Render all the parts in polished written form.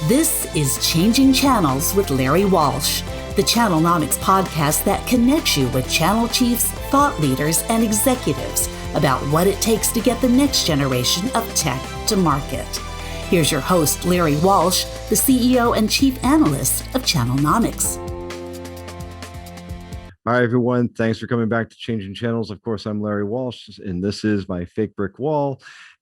This is Changing Channels with Larry Walsh, the Channelnomics podcast that connects you with channel chiefs, thought leaders, and executives about what it takes to get the next generation of tech to market. Here's your host, Larry Walsh, the CEO and Chief Analyst of Channelnomics. Hi, everyone. Thanks for coming back to Changing Channels. Of course, I'm Larry Walsh, and this is my fake brick wall.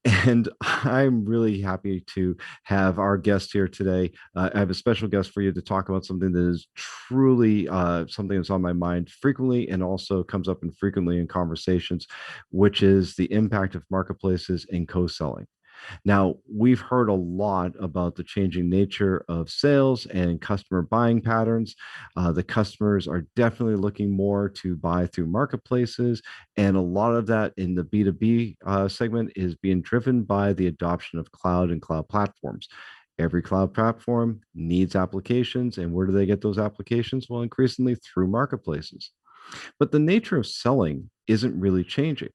And I'm really happy to have our guest here today. I have a special guest for you to talk about something that is truly something that's on my mind frequently and also comes up frequently in conversations, which is the impact of marketplaces in co-selling. Now, we've heard a lot about the changing nature of sales and customer buying patterns. The customers are definitely looking more to buy through marketplaces, and a lot of that in the B2B segment is being driven by the adoption of cloud and cloud platforms. Every cloud platform needs applications, and where do they get those applications? Well, increasingly through marketplaces. But the nature of selling isn't really changing.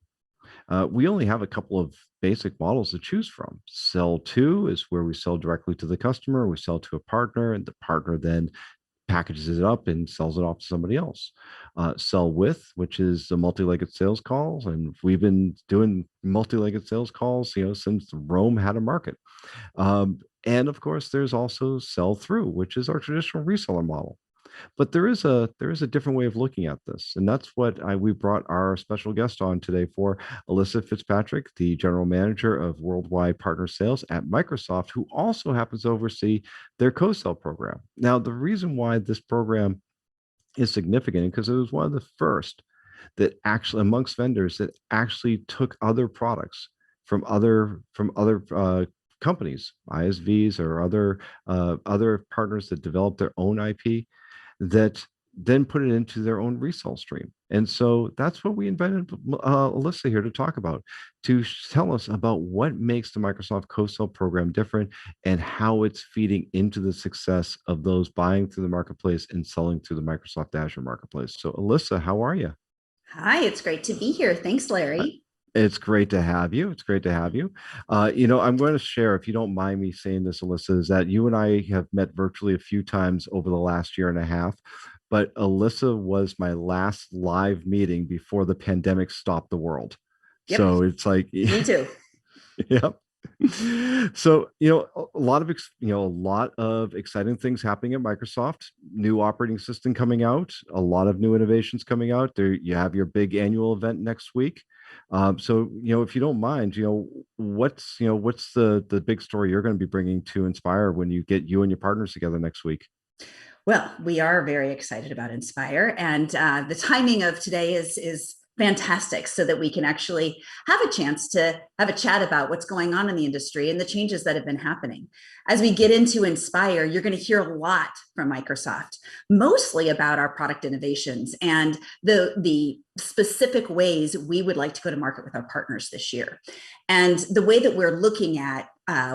We only have a couple of basic models to choose from. Sell to is where we sell directly to the customer. We sell to a partner, and the partner then packages it up and sells it off to somebody else. Sell with, which is the multi-legged sales calls, and we've been doing multi-legged sales calls, since Rome had a market. And of course, there's also sell through, which is our traditional reseller model. But there is a different way of looking at this, and that's what we brought our special guest on today for, Alyssa Fitzpatrick, the general manager of worldwide partner sales at Microsoft, who also happens to oversee their co-sell program. Now, the reason why this program is significant because it was one of the first that actually amongst vendors that actually took other products from other companies, ISVs or other partners that developed their own IP that then put it into their own resale stream. And so that's what we invited Alyssa here to talk about, to tell us about what makes the Microsoft co-sell program different and how it's feeding into the success of those buying through the marketplace and selling through the Microsoft Azure marketplace. So Alyssa, how are you? Hi, it's great to be here. Thanks, Larry. It's great to have you. It's great to have you. I'm going to share, if you don't mind me saying this, Alyssa, is that you and I have met virtually a few times over the last year and a half. But Alyssa was my last live meeting before the pandemic stopped the world. Yep, So it's like, me too. yep. So, a lot of exciting things happening at Microsoft. New operating system coming out, a lot of new innovations coming out. There, you have your big annual event next week. If you don't mind, what's the big story you're going to be bringing to Inspire when you get you and your partners together next week? Well, we are very excited about Inspire, and the timing of today is fantastic so that we can actually have a chance to have a chat about what's going on in the industry and the changes that have been happening. As we get into Inspire, you're going to hear a lot from Microsoft, mostly about our product innovations and the specific ways we would like to go to market with our partners this year. And the way that we're looking at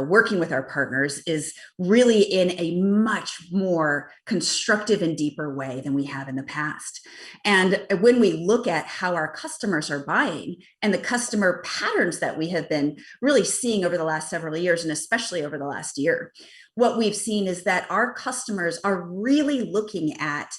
working with our partners is really in a much more constructive and deeper way than we have in the past. And when we look at how our customers are buying and the customer patterns that we have been really seeing over the last several years, and especially over the last year, what we've seen is that our customers are really looking at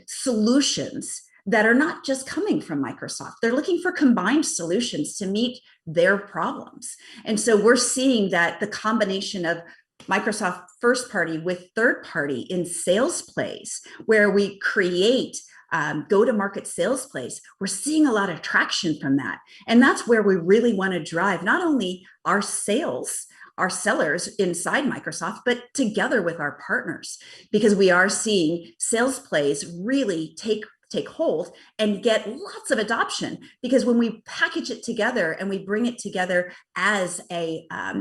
solutions that are not just coming from Microsoft. They're looking for combined solutions to meet their problems. And so we're seeing that the combination of Microsoft first party with third party in sales plays, where we create go-to-market sales plays, we're seeing a lot of traction from that. And that's where we really want to drive not only our sellers inside Microsoft, but together with our partners, because we are seeing sales plays really take hold and get lots of adoption, because when we package it together and we bring it together as an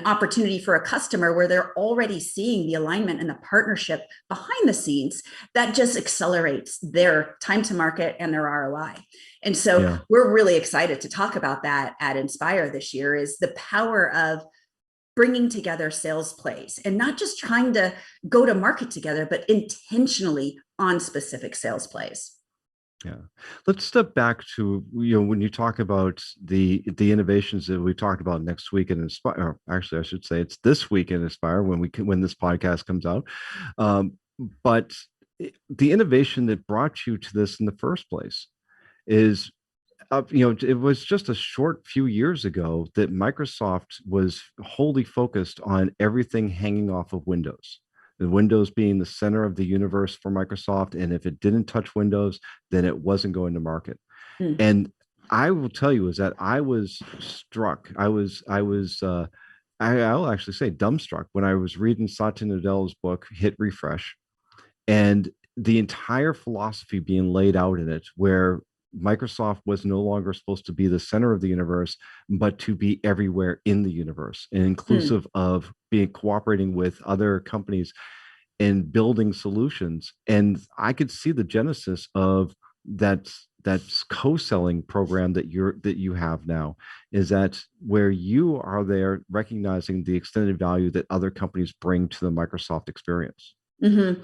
opportunity for a customer where they're already seeing the alignment and the partnership behind the scenes, that just accelerates their time to market and their ROI. And so we're really excited to talk about that at Inspire this year, is the power of bringing together sales plays and not just trying to go to market together, but intentionally on specific sales plays. Yeah. Let's step back to, when you talk about the innovations that we talked about next week in Inspire, or actually I should say it's this week in Inspire when this podcast comes out. But the innovation that brought you to this in the first place is, it was just a short few years ago that Microsoft was wholly focused on everything hanging off of Windows. The Windows being the center of the universe for Microsoft, and if it didn't touch Windows, then it wasn't going to market. Mm. And I will tell you is that I was struck. I'll actually say dumbstruck when I was reading Satya Nadella's book, Hit Refresh, and the entire philosophy being laid out in it, where Microsoft was no longer supposed to be the center of the universe, but to be everywhere in the universe and Mm. inclusive of being cooperating with other companies and building solutions. And I could see the genesis of that co-selling program that you have now, is that where you are there recognizing the extended value that other companies bring to the Microsoft experience. Mm-hmm.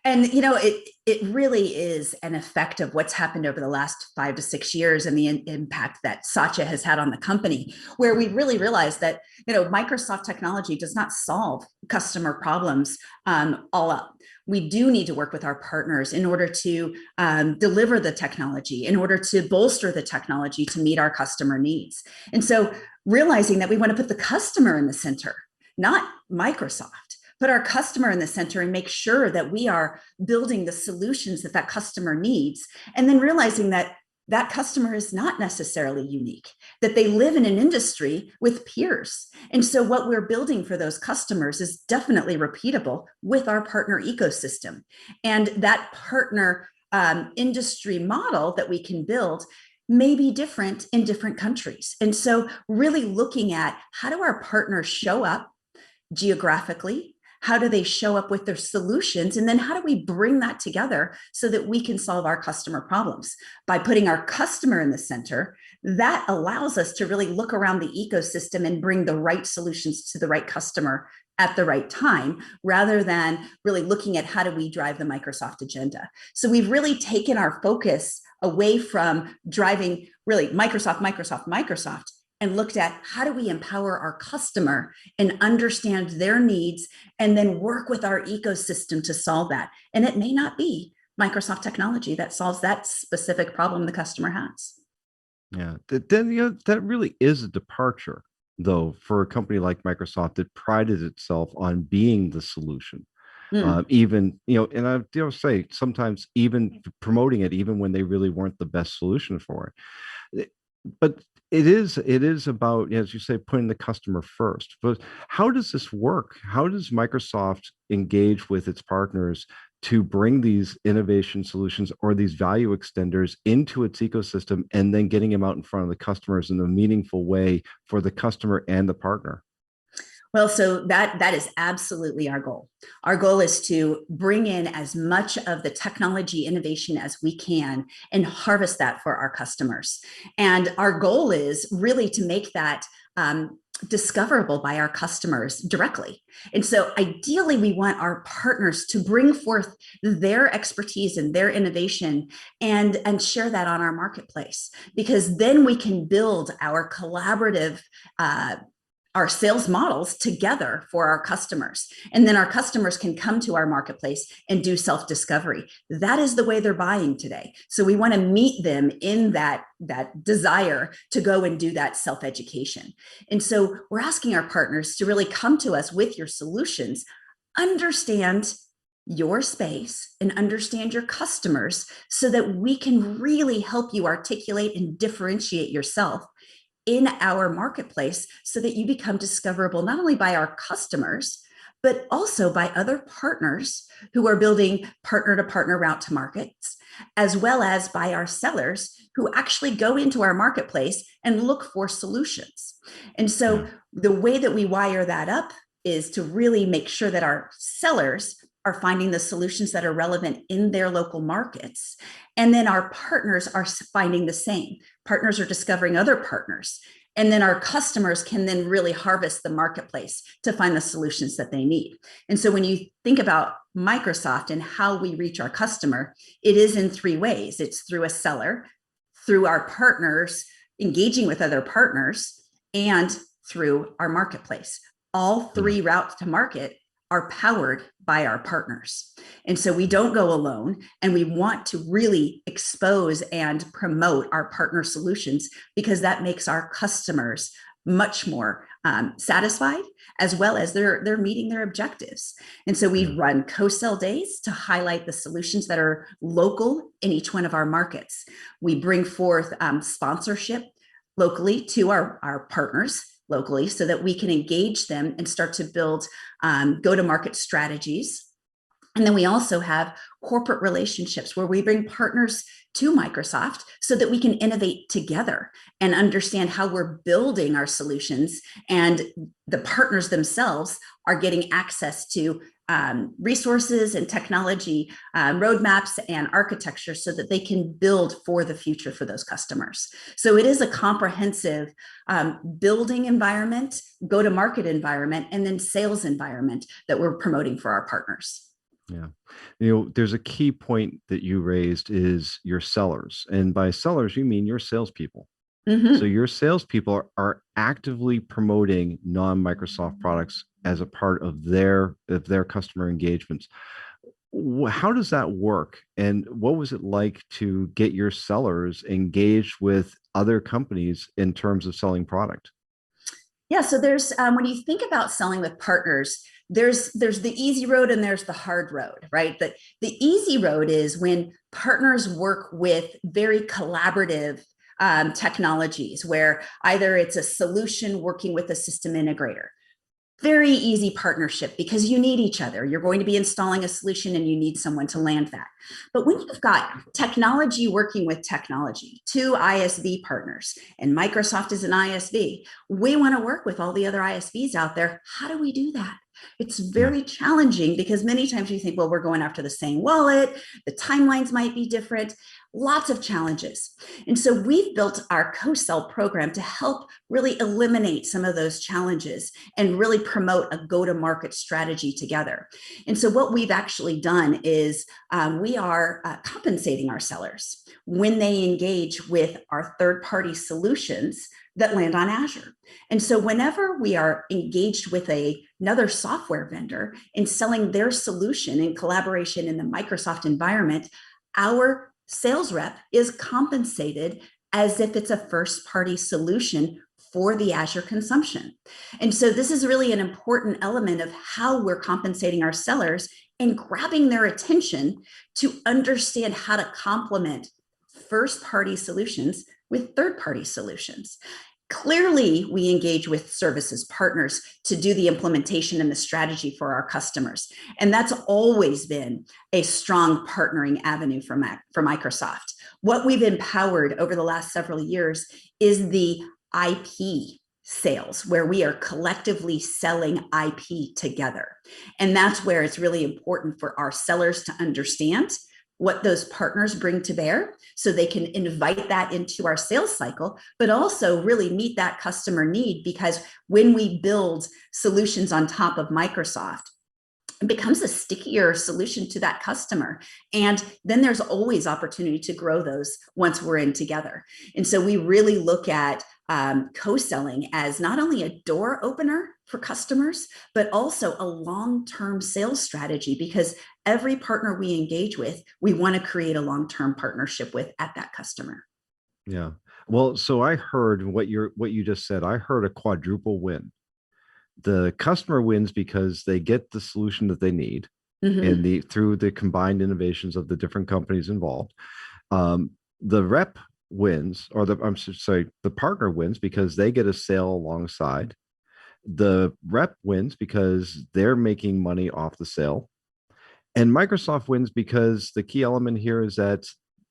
And it really is an effect of what's happened over the last 5 to 6 years and the impact that Satya has had on the company, where we really realized that Microsoft technology does not solve customer problems all up. We do need to work with our partners in order to deliver the technology, in order to bolster the technology to meet our customer needs. And so realizing that we want to put the customer in the center, not Microsoft, put our customer in the center and make sure that we are building the solutions that that customer needs. And then realizing that that customer is not necessarily unique, that they live in an industry with peers. And so what we're building for those customers is definitely repeatable with our partner ecosystem. And that partner industry model that we can build may be different in different countries. And so really looking at how do our partners show up geographically, how do they show up with their solutions? And then how do we bring that together so that we can solve our customer problems? By putting our customer in the center, that allows us to really look around the ecosystem and bring the right solutions to the right customer at the right time, rather than really looking at how do we drive the Microsoft agenda. So we've really taken our focus away from driving really Microsoft, and looked at how do we empower our customer and understand their needs, and then work with our ecosystem to solve that. And it may not be Microsoft technology that solves that specific problem the customer has. Yeah, then that really is a departure, though, for a company like Microsoft that prided itself on being the solution. Mm. Even and I say sometimes even promoting it, even when they really weren't the best solution for it. But it is about, as you say, putting the customer first. But how does this work? How does Microsoft engage with its partners to bring these innovation solutions or these value extenders into its ecosystem, and then getting them out in front of the customers in a meaningful way for the customer and the partner? Well, so that is absolutely our goal. Our goal is to bring in as much of the technology innovation as we can and harvest that for our customers. And our goal is really to make that discoverable by our customers directly. And so ideally, we want our partners to bring forth their expertise and their innovation and share that on our marketplace, because then we can build our collaborative our sales models together for our customers. And then our customers can come to our marketplace and do self-discovery. That is the way they're buying today. So we want to meet them in that desire to go and do that self-education. And so we're asking our partners to really come to us with your solutions, understand your space and understand your customers, so that we can really help you articulate and differentiate yourself in our marketplace, so that you become discoverable not only by our customers, but also by other partners who are building partner to partner route to markets, as well as by our sellers who actually go into our marketplace and look for solutions. And so the way that we wire that up is to really make sure that our sellers are finding the solutions that are relevant in their local markets. And then our partners are finding the same. Partners are discovering other partners. And then our customers can then really harvest the marketplace to find the solutions that they need. And so when you think about Microsoft and how we reach our customer, it is in three ways. It's through a seller, through our partners, engaging with other partners, and through our marketplace. All three routes to market are powered by our partners. And so we don't go alone, and we want to really expose and promote our partner solutions because that makes our customers much more satisfied, as well as they're meeting their objectives. And so we run co-sell days to highlight the solutions that are local in each one of our markets. We bring forth sponsorship locally to our partners locally so that we can engage them and start to build go-to-market strategies. And then we also have corporate relationships where we bring partners to Microsoft so that we can innovate together and understand how we're building our solutions, and the partners themselves are getting access to resources and technology roadmaps and architecture so that they can build for the future for those customers. So it is a comprehensive building environment, go-to-market environment, and then sales environment that we're promoting for our partners. Yeah. There's a key point that you raised is your sellers. And by sellers, you mean your salespeople. So your salespeople are actively promoting non-Microsoft products as a part of their customer engagements. How does that work? And what was it like to get your sellers engaged with other companies in terms of selling product? Yeah, so there's when you think about selling with partners, there's the easy road and there's the hard road, right? The easy road is when partners work with very collaborative technologies, where either it's a solution working with a system integrator. Very easy partnership because you need each other. You're going to be installing a solution and you need someone to land that. But when you've got technology working with technology, two ISV partners, and Microsoft is an ISV, we want to work with all the other ISVs out there. How do we do that? It's very challenging because many times you think, well, we're going after the same wallet, the timelines might be different, lots of challenges. And so we've built our co-sell program to help really eliminate some of those challenges and really promote a go-to-market strategy together. And so what we've actually done is we are compensating our sellers when they engage with our third-party solutions that land on Azure. And so whenever we are engaged with another software vendor in selling their solution in collaboration in the Microsoft environment, our sales rep is compensated as if it's a first-party solution for the Azure consumption. And so this is really an important element of how we're compensating our sellers and grabbing their attention to understand how to complement first-party solutions with third-party solutions. Clearly, we engage with services partners to do the implementation and the strategy for our customers. And that's always been a strong partnering avenue for Microsoft. What we've empowered over the last several years is the IP sales, where we are collectively selling IP together. And that's where it's really important for our sellers to understand what those partners bring to bear so they can invite that into our sales cycle, but also really meet that customer need, because when we build solutions on top of Microsoft, it becomes a stickier solution to that customer. And then there's always opportunity to grow those once we're in together. And so we really look at co-selling as not only a door opener for customers, but also a long-term sales strategy, because every partner we engage with, we want to create a long-term partnership with at that customer. Yeah. Well, so I heard what you just said. I heard a quadruple win. The customer wins because they get the solution that they need and through the combined innovations of the different companies involved. The rep wins, or the partner wins because they get a sale alongside. The rep wins because they're making money off the sale. And Microsoft wins because the key element here is that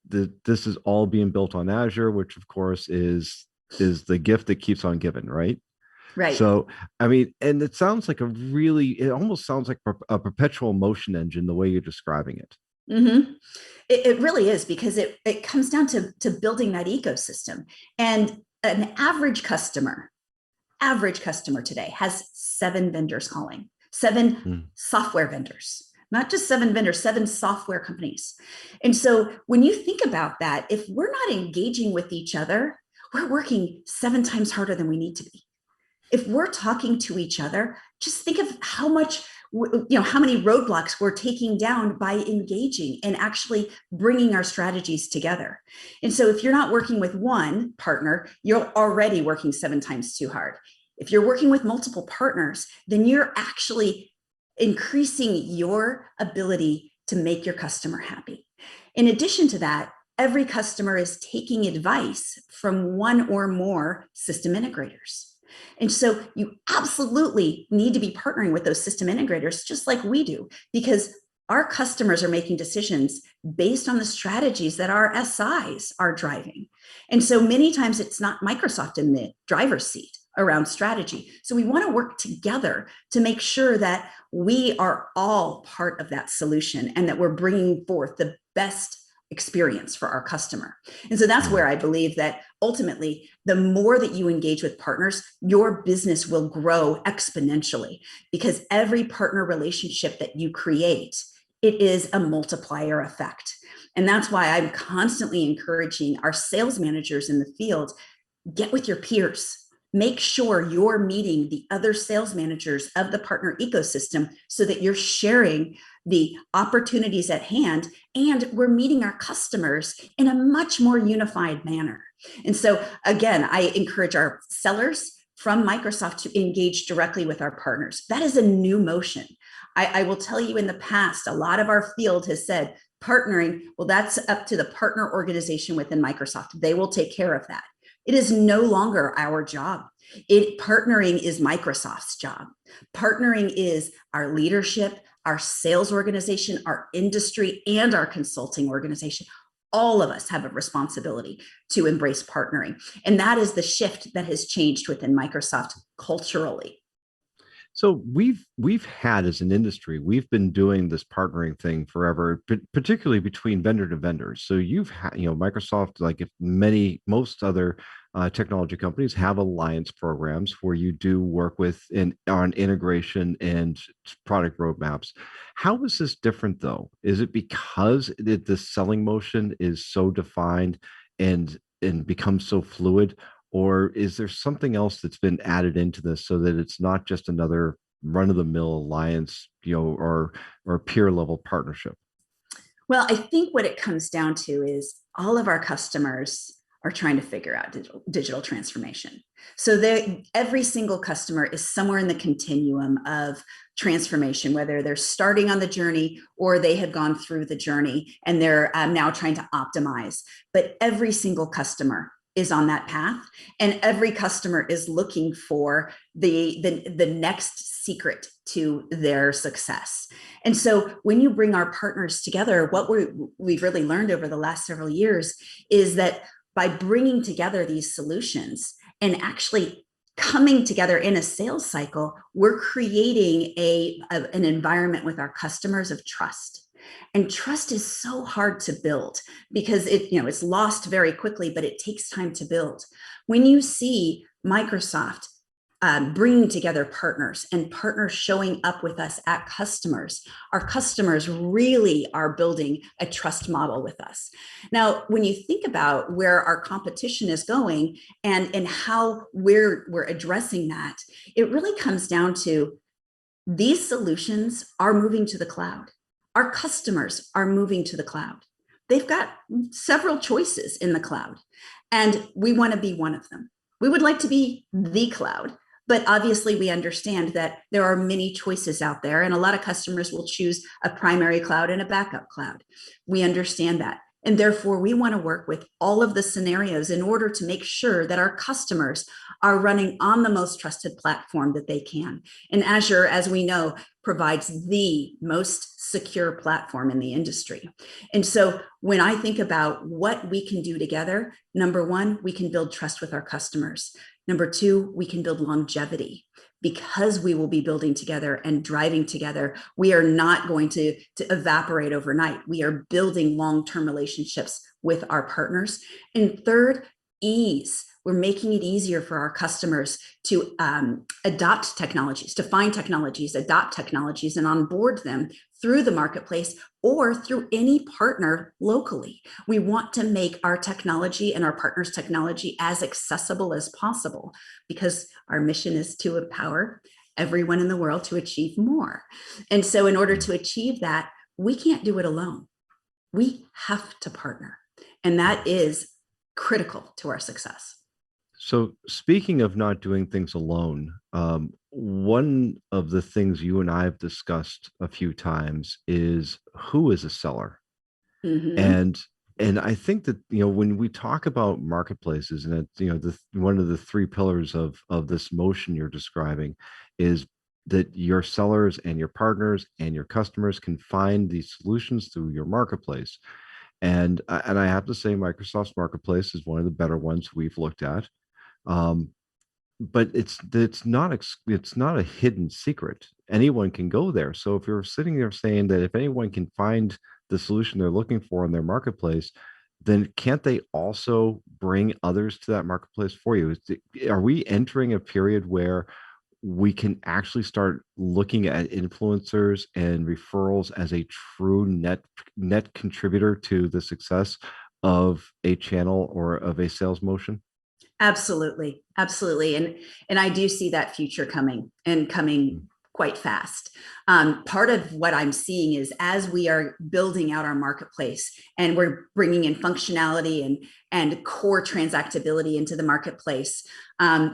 this is all being built on Azure, which of course is the gift that keeps on giving, right? Right. So, I mean, and it sounds like it almost sounds like a perpetual motion engine, the way you're describing it. It really is, because it comes down to building that ecosystem. And an average customer today has 7 vendors calling, 7 software vendors, not just 7 vendors, 7 software companies. And so when you think about that, if we're not engaging with each other, we're working 7 times harder than we need to be. If we're talking to each other, just think of how much, how many roadblocks we're taking down by engaging and actually bringing our strategies together. And so if you're not working with one partner, you're already working 7 times too hard. If you're working with multiple partners, then you're actually increasing your ability to make your customer happy. In addition to that, every customer is taking advice from one or more system integrators. And so you absolutely need to be partnering with those system integrators just like we do, because our customers are making decisions based on the strategies that our SIs are driving. And so many times it's not Microsoft in the driver's seat around strategy. So we want to work together to make sure that we are all part of that solution and that we're bringing forth the best experience for our customer. And so that's where I believe that ultimately, the more that you engage with partners, your business will grow exponentially, because every partner relationship that you create, it is a multiplier effect. And that's why I'm constantly encouraging our sales managers in the field, get with your peers. Make sure you're meeting the other sales managers of the partner ecosystem so that you're sharing the opportunities at hand, and we're meeting our customers in a much more unified manner. And so again, I encourage our sellers from Microsoft to engage directly with our partners. That is a new motion. I will tell you, in the past, a lot of our field has said partnering, well, that's up to the partner organization within Microsoft. They will take care of that. It is no longer our job. Partnering is Microsoft's job. Partnering is our leadership, our sales organization, our industry, and our consulting organization. All of us have a responsibility to embrace partnering. And that is the shift that has changed within Microsoft culturally. So we've had, as an industry, we've been doing this partnering thing forever, particularly between vendor to vendors. So you've had, Microsoft, like if most other technology companies have alliance programs where you do work with on integration and product roadmaps. How is this different though? Is it because the selling motion is so defined and becomes so fluid? Or is there something else that's been added into this so that it's not just another run-of-the-mill alliance, or peer level partnership? Well, I think what it comes down to is all of our customers are trying to figure out digital transformation. So every single customer is somewhere in the continuum of transformation, whether they're starting on the journey or they have gone through the journey and they're now trying to optimize. But every single customer is on that path, and every customer is looking for the next secret to their success. And so when you bring our partners together, what we've really learned over the last several years is that by bringing together these solutions and actually coming together in a sales cycle, we're creating an environment with our customers of trust. And trust is so hard to build because it's lost very quickly, but it takes time to build. When you see Microsoft bringing together partners and partners showing up with us at customers, our customers really are building a trust model with us. Now, when you think about where our competition is going and how we're addressing that, it really comes down to these solutions are moving to the cloud. Our customers are moving to the cloud. They've got several choices in the cloud, and we want to be one of them. We would like to be the cloud, but obviously we understand that there are many choices out there, and a lot of customers will choose a primary cloud and a backup cloud. We understand that. And therefore, we want to work with all of the scenarios in order to make sure that our customers are running on the most trusted platform that they can. And Azure, as we know, provides the most secure platform in the industry. And so when I think about what we can do together, number one, we can build trust with our customers. Number two, we can build longevity. Because we will be building together and driving together, we are not going to evaporate overnight. We are building long-term relationships with our partners. And third, ease. We're making it easier for our customers to adopt technologies, to find technologies, adopt technologies, and onboard them through the marketplace or through any partner locally. We want to make our technology and our partners' technology as accessible as possible, because our mission is to empower everyone in the world to achieve more. And so in order to achieve that, we can't do it alone. We have to partner. And that is critical to our success. So speaking of not doing things alone, one of the things you and I have discussed a few times is who is a seller. Mm-hmm. And I think that, when we talk about marketplaces, and it's, one of the three pillars of this motion you're describing is that your sellers and your partners and your customers can find these solutions through your marketplace. And I have to say, Microsoft's marketplace is one of the better ones we've looked at. But it's not a hidden secret. Anyone can go there. So if you're sitting there saying that if anyone can find the solution they're looking for in their marketplace, then can't they also bring others to that marketplace for you? Are we entering a period where we can actually start looking at influencers and referrals as a true net contributor to the success of a channel or of a sales motion? Absolutely. Absolutely. And I do see that future coming quite fast. Part of what I'm seeing is as we are building out our marketplace and we're bringing in functionality and core transactability into the marketplace,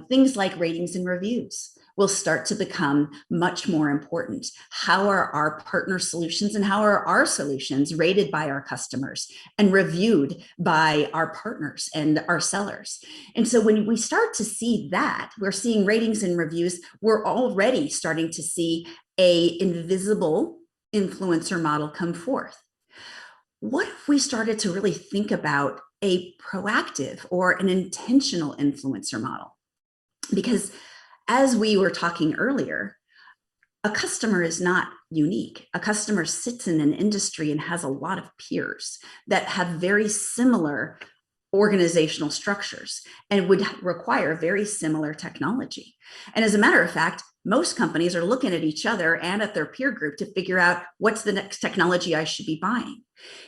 things like ratings and reviews will start to become much more important. How are our partner solutions and how are our solutions rated by our customers and reviewed by our partners and our sellers? And so when we start to see that, we're seeing ratings and reviews, we're already starting to see a invisible influencer model come forth. What if we started to really think about a proactive or an intentional influencer model? Because as we were talking earlier, a customer is not unique. A customer sits in an industry and has a lot of peers that have very similar organizational structures and would require very similar technology. And as a matter of fact, most companies are looking at each other and at their peer group to figure out what's the next technology I should be buying.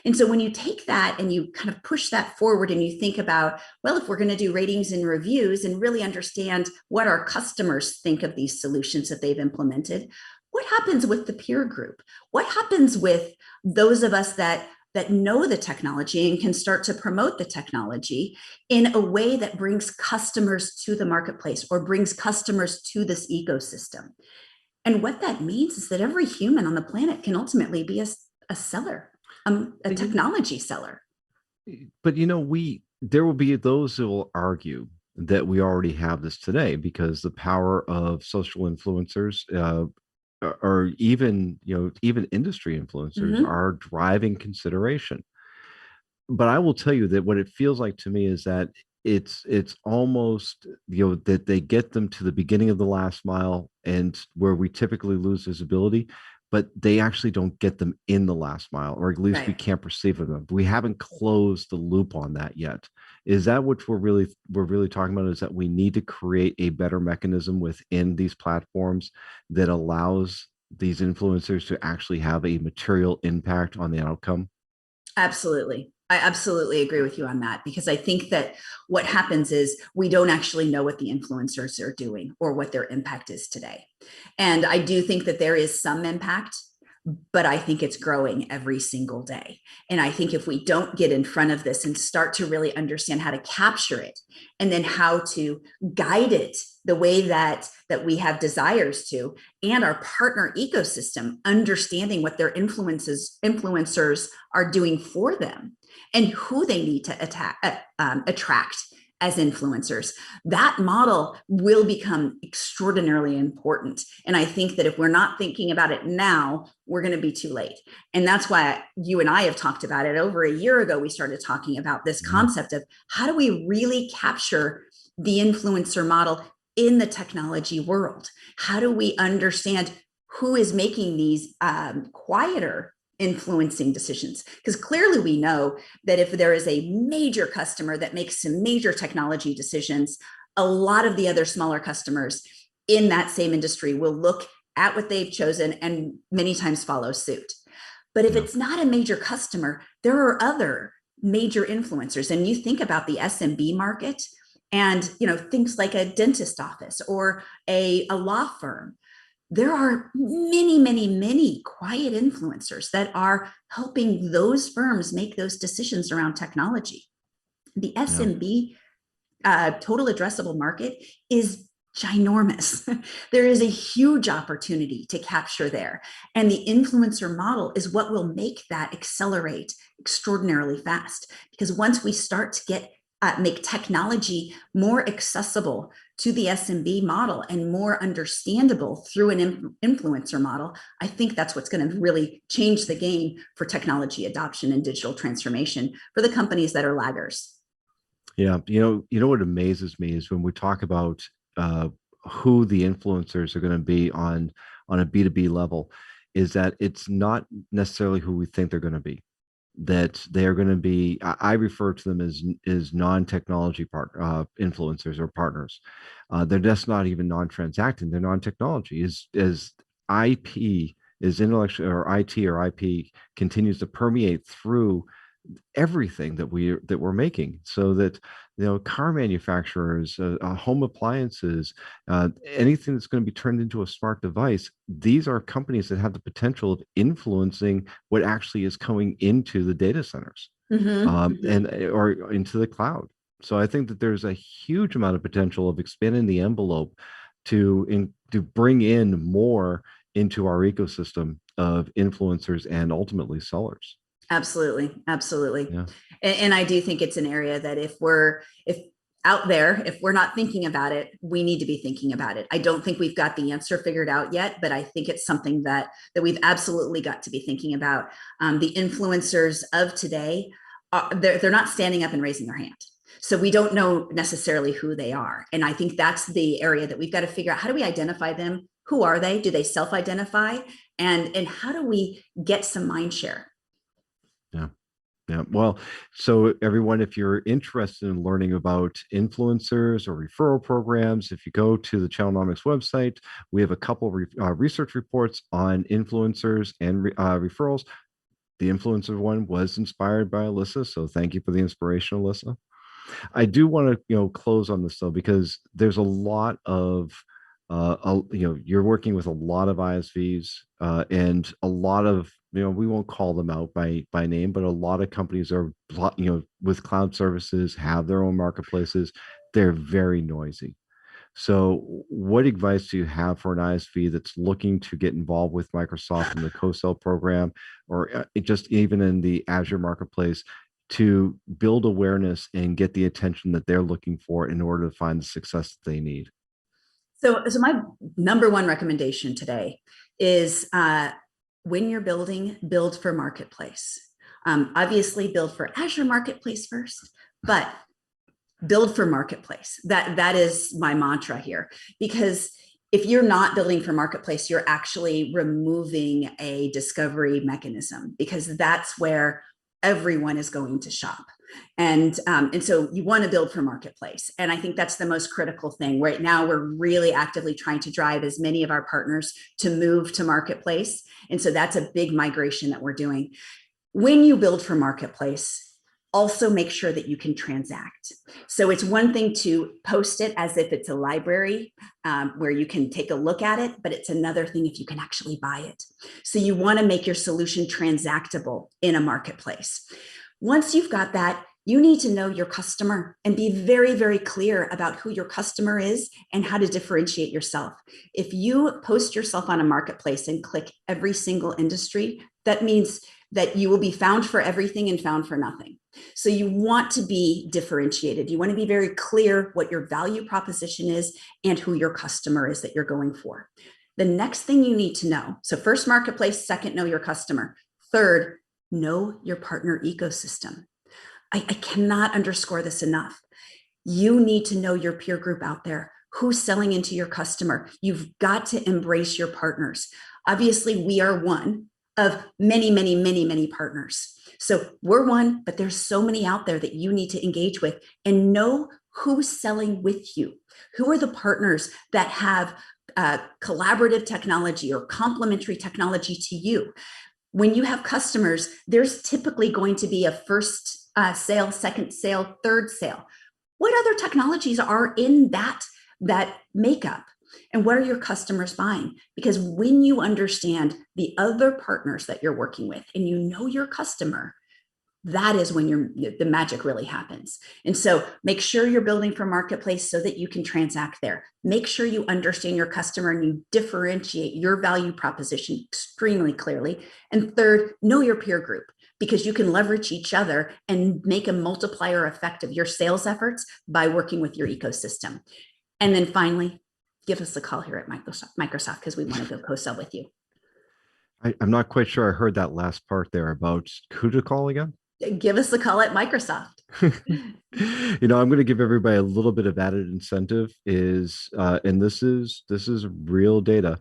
And so when you take that and you kind of push that forward and you think about, well, if we're going to do ratings and reviews and really understand what our customers think of these solutions that they've implemented, what happens with the peer group? What happens with those of us that know the technology and can start to promote the technology in a way that brings customers to the marketplace or brings customers to this ecosystem? And what that means is that every human on the planet can ultimately be a seller, a technology seller. But there will be those who will argue that we already have this today because the power of social influencers, or even industry influencers are driving consideration. But I will tell you that what it feels like to me is that it's almost that they get them to the beginning of the last mile, and where we typically lose visibility, but they actually don't get them in the last mile, or at least we can't perceive of them. We haven't closed the loop on that yet. Is that what we're really talking about? Is that we need to create a better mechanism within these platforms that allows these influencers to actually have a material impact on the outcome? Absolutely. I absolutely agree with you on that, because I think that what happens is we don't actually know what the influencers are doing or what their impact is today. And I do think that there is some impact, but I think it's growing every single day. And I think if we don't get in front of this and start to really understand how to capture it and then how to guide it the way that we have desires to, and our partner ecosystem understanding what their influencers are doing for them and who they need to attract as influencers, that model will become extraordinarily important. And I think that if we're not thinking about it now, we're going to be too late. And that's why you and I have talked about it. Over a year ago, we started talking about this concept of how do we really capture the influencer model in the technology world? How do we understand who is making these quieter influencing decisions. Because clearly we know that if there is a major customer that makes some major technology decisions, a lot of the other smaller customers in that same industry will look at what they've chosen and many times follow suit. But if it's not a major customer, there are other major influencers. And you think about the SMB market and, you know, things like a dentist office or a law firm. There are many, many, many quiet influencers that are helping those firms make those decisions around technology. The SMB total addressable market is ginormous. There is a huge opportunity to capture there. And the influencer model is what will make that accelerate extraordinarily fast. Because once we start to get make technology more accessible to the SMB model and more understandable through an influencer model, I think that's what's going to really change the game for technology adoption and digital transformation for the companies that are laggers. Yeah, you know what amazes me is when we talk about who the influencers are going to be on a B2B level, is that it's not necessarily who we think they're going to be. That they are going to be, I refer to them as non-technology influencers or partners. They're just not even non-transacting. They're non-technology. As IP is intellectual, or IT or IP continues to permeate through everything that we're making, so that, you know, car manufacturers, home appliances, anything that's going to be turned into a smart device, these are companies that have the potential of influencing what actually is coming into the data centers, and or into the cloud. So I think that there's a huge amount of potential of expanding the envelope to bring in more into our ecosystem of influencers and ultimately sellers. Absolutely. Absolutely. Yeah. And I do think it's an area that if we're not thinking about it, we need to be thinking about it. I don't think we've got the answer figured out yet, but I think it's something that we've absolutely got to be thinking about. The influencers of today, they're not standing up and raising their hand. So we don't know necessarily who they are. And I think that's the area that we've got to figure out. How do we identify them? Who are they? Do they self-identify? And how do we get some mind share? Yeah. Yeah. Well, so everyone, if you're interested in learning about influencers or referral programs, if you go to the Channelnomics website, we have a couple of research reports on influencers and referrals. The influencer one was inspired by Alyssa, so thank you for the inspiration, Alyssa. I do want to, close on this though, because there's a lot of you're working with a lot of ISVs, and a lot of, we won't call them out by name, but a lot of companies are, with cloud services, have their own marketplaces. They're very noisy. So what advice do you have for an ISV that's looking to get involved with Microsoft in the co-sell program, or just even in the Azure marketplace, to build awareness and get the attention that they're looking for in order to find the success that they need? So my number one recommendation today is, when you're building, build for marketplace. Obviously build for Azure Marketplace first, but build for marketplace. That is my mantra here, because if you're not building for marketplace, you're actually removing a discovery mechanism, because that's where everyone is going to shop. And so you want to build for marketplace. And I think that's the most critical thing. Right now, we're really actively trying to drive as many of our partners to move to marketplace. And so that's a big migration that we're doing. When you build for marketplace, also make sure that you can transact. So it's one thing to post it as if it's a library, where you can take a look at it, but it's another thing if you can actually buy it. So you want to make your solution transactable in a marketplace. Once you've got that, you need to know your customer and be very, very clear about who your customer is and how to differentiate yourself. If you post yourself on a marketplace and click every single industry, that means that you will be found for everything and found for nothing. So you want to be differentiated. You want to be very clear what your value proposition is and who your customer is that you're going for. The next thing you need to know, so first marketplace, second, know your customer. Third, know your partner ecosystem. I cannot underscore this enough. You need to know your peer group out there. Who's selling into your customer? You've got to embrace your partners. Obviously, we are one of many, many, many, many partners. So we're one, but there's so many out there that you need to engage with and know who's selling with you. Who are the partners that have collaborative technology or complementary technology to you? When you have customers, there's typically going to be a first sale, second sale, third sale. What other technologies are in that makeup? And what are your customers buying? Because when you understand the other partners that you're working with and you know your customer, that is when the magic really happens. And so make sure you're building for marketplace so that you can transact there. Make sure you understand your customer and you differentiate your value proposition extremely clearly. And third, know your peer group, because you can leverage each other and make a multiplier effect of your sales efforts by working with your ecosystem. And then finally, give us a call here at Microsoft because we want to go co-sell with you. I'm not quite sure I heard that last part there about who to call again. Give us a call at Microsoft. I'm going to give everybody a little bit of added incentive and this is real data.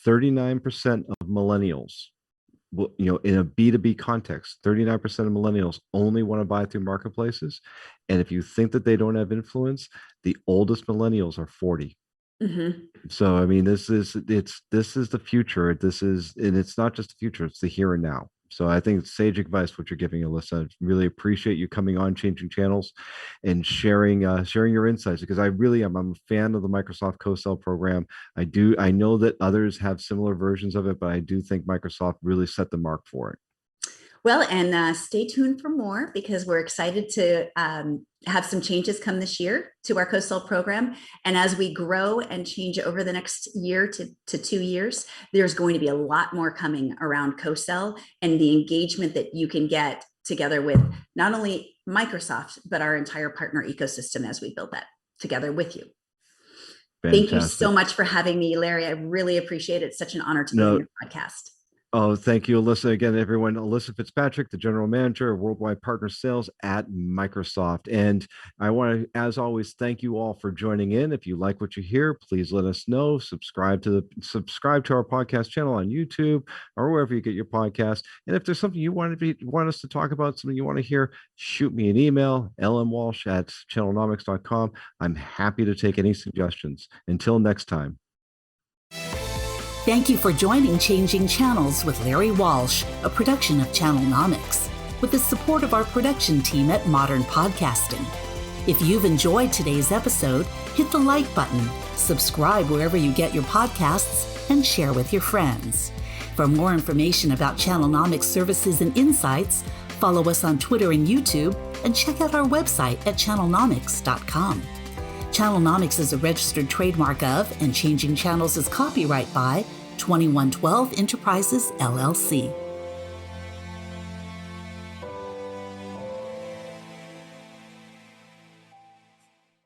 39% of millennials, in a B2B context, 39% of millennials only want to buy through marketplaces. And if you think that they don't have influence, the oldest millennials are 40. Mm-hmm. So, I mean, this is the future. And it's not just the future, it's the here and now. So I think it's sage advice what you're giving, Alyssa. I really appreciate you coming on Changing Channels and sharing your insights, because I really am. I'm a fan of the Microsoft co-sell program. I know that others have similar versions of it, but I do think Microsoft really set the mark for it. Well, and stay tuned for more, because we're excited to have some changes come this year to our co-sell program. And as we grow and change over the next year to 2 years, there's going to be a lot more coming around co-sell and the engagement that you can get together with not only Microsoft, but our entire partner ecosystem as we build that together with you. Fantastic. Thank you so much for having me, Larry. I really appreciate it. It's such an honor to be on your podcast. Oh, thank you, Alyssa. Again, everyone, Alyssa Fitzpatrick, the General Manager of Worldwide Partner Sales at Microsoft. And I want to, as always, thank you all for joining in. If you like what you hear, please let us know. Subscribe to our podcast channel on YouTube or wherever you get your podcast. And if there's something you want us to talk about, something you want to hear, shoot me an email, lmwalsh@channelnomics.com. I'm happy to take any suggestions. Until next time. Thank you for joining Changing Channels with Larry Walsh, a production of Channelnomics, with the support of our production team at Modern Podcasting. If you've enjoyed today's episode, hit the like button, subscribe wherever you get your podcasts, and share with your friends. For more information about Channelnomics services and insights, follow us on Twitter and YouTube, and check out our website at channelnomics.com. Channelnomics is a registered trademark of, and Changing Channels is copyright by 2112 Enterprises, LLC.